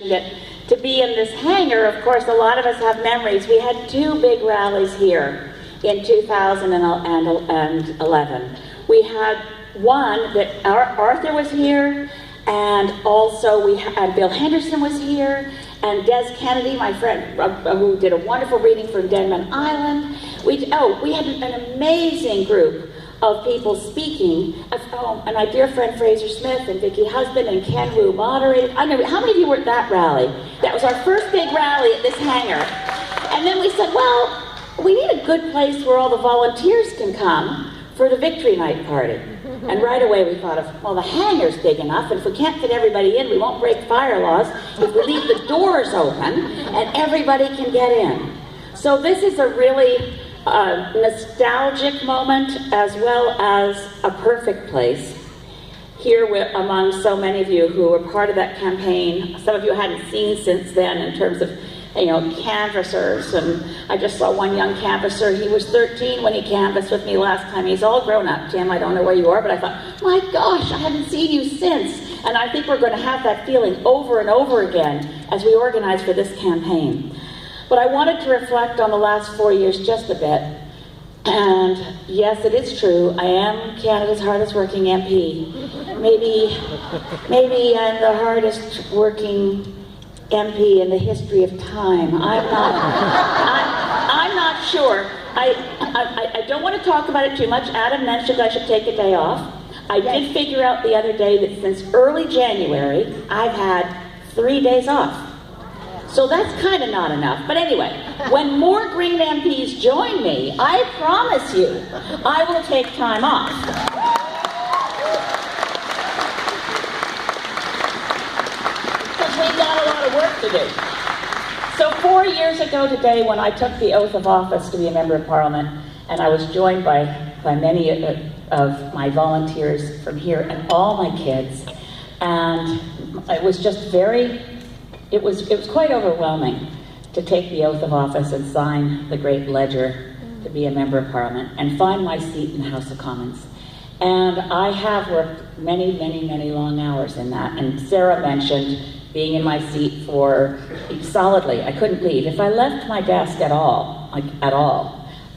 That to be in this hangar, of course, a lot of us have memories. We had two big rallies here in 2011. We had one that Arthur was here, and also we had Bill Henderson was here, and Des Kennedy, my friend, who did a wonderful reading from Denman Island. We had an amazing group of people speaking, and my dear friend Fraser Smith and Vicki Husband and Ken Wu moderated. I know, how many of you were at that rally? That was our first big rally at this hangar. And then we said, well, we need a good place where all the volunteers can come for the Victory Night party. And right away we thought of, well, the hangar's big enough, and if we can't fit everybody in, we won't break fire laws if we leave the doors open and everybody can get in. So this is a really nostalgic moment as well as a perfect place here among so many of you who were part of that campaign. Some of you I hadn't seen since then in terms of, canvassers, and I just saw one young canvasser. He was 13 when he canvassed with me last time. He's all grown up. Tim, I don't know where you are, but I thought, my gosh, I haven't seen you since. And I think we're going to have that feeling over and over again as we organize for this campaign. But I wanted to reflect on the last 4 years just a bit. And yes, it is true, I am Canada's hardest working MP. Maybe I'm the hardest working MP in the history of time. I'm not sure. I don't want to talk about it too much. Adam mentioned I should take a day off. I did figure out the other day that since early January, I've had 3 days off. So that's kind of not enough. But anyway, when more Green MPs join me, I promise you, I will take time off. Because we've got a lot of work to do. So 4 years ago today, when I took the oath of office to be a member of Parliament, and I was joined by many of my volunteers from here and all my kids, and it was just it was quite overwhelming to take the oath of office and sign the great ledger to be a member of Parliament and find my seat in the House of Commons. And I have worked many, many, many long hours in that. And Sarah mentioned being in my seat for solidly. I couldn't leave. If I left my desk at all,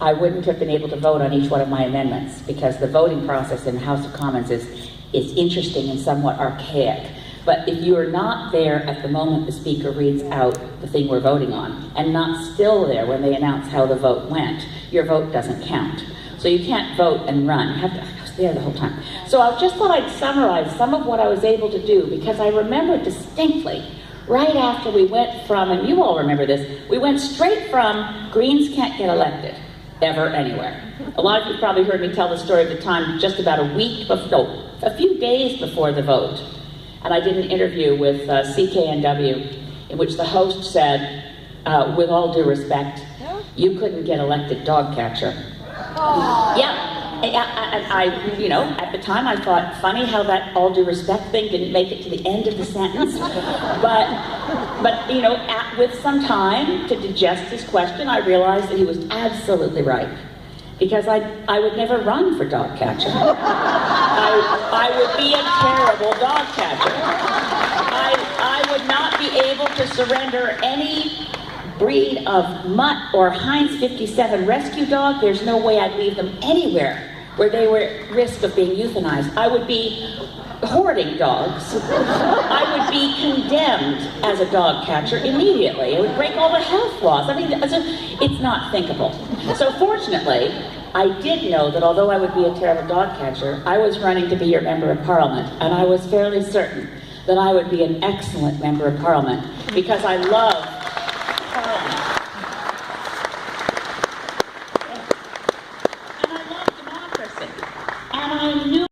I wouldn't have been able to vote on each one of my amendments, because the voting process in the House of Commons is interesting and somewhat archaic. But if you are not there at the moment the speaker reads out the thing we're voting on, and not still there when they announce how the vote went, your vote doesn't count. So you can't vote and run. I was there the whole time. So I just thought I'd summarize some of what I was able to do, because I remember distinctly, right after we went from, and you all remember this, we went straight from Greens can't get elected, ever, anywhere. A lot of you probably heard me tell the story of the time just about a few days before the vote. And I did an interview with CKNW in which the host said, with all due respect, you couldn't get elected dog catcher. Yeah, and I, at the time I thought, funny how that all due respect thing didn't make it to the end of the sentence. But with some time to digest his question, I realized that he was absolutely right. Because I would never run for dog catcher. I would be a terrible dog catcher. I would not be able to surrender any breed of mutt or Heinz 57 rescue dog. There's no way I'd leave them anywhere where they were at risk of being euthanized. I would be hoarding dogs. I would be condemned as a dog catcher immediately. It would break all the health laws. I mean, it's not thinkable. So fortunately, I did know that although I would be a terrible dog catcher, I was running to be your member of Parliament, and I was fairly certain that I would be an excellent member of Parliament, because I love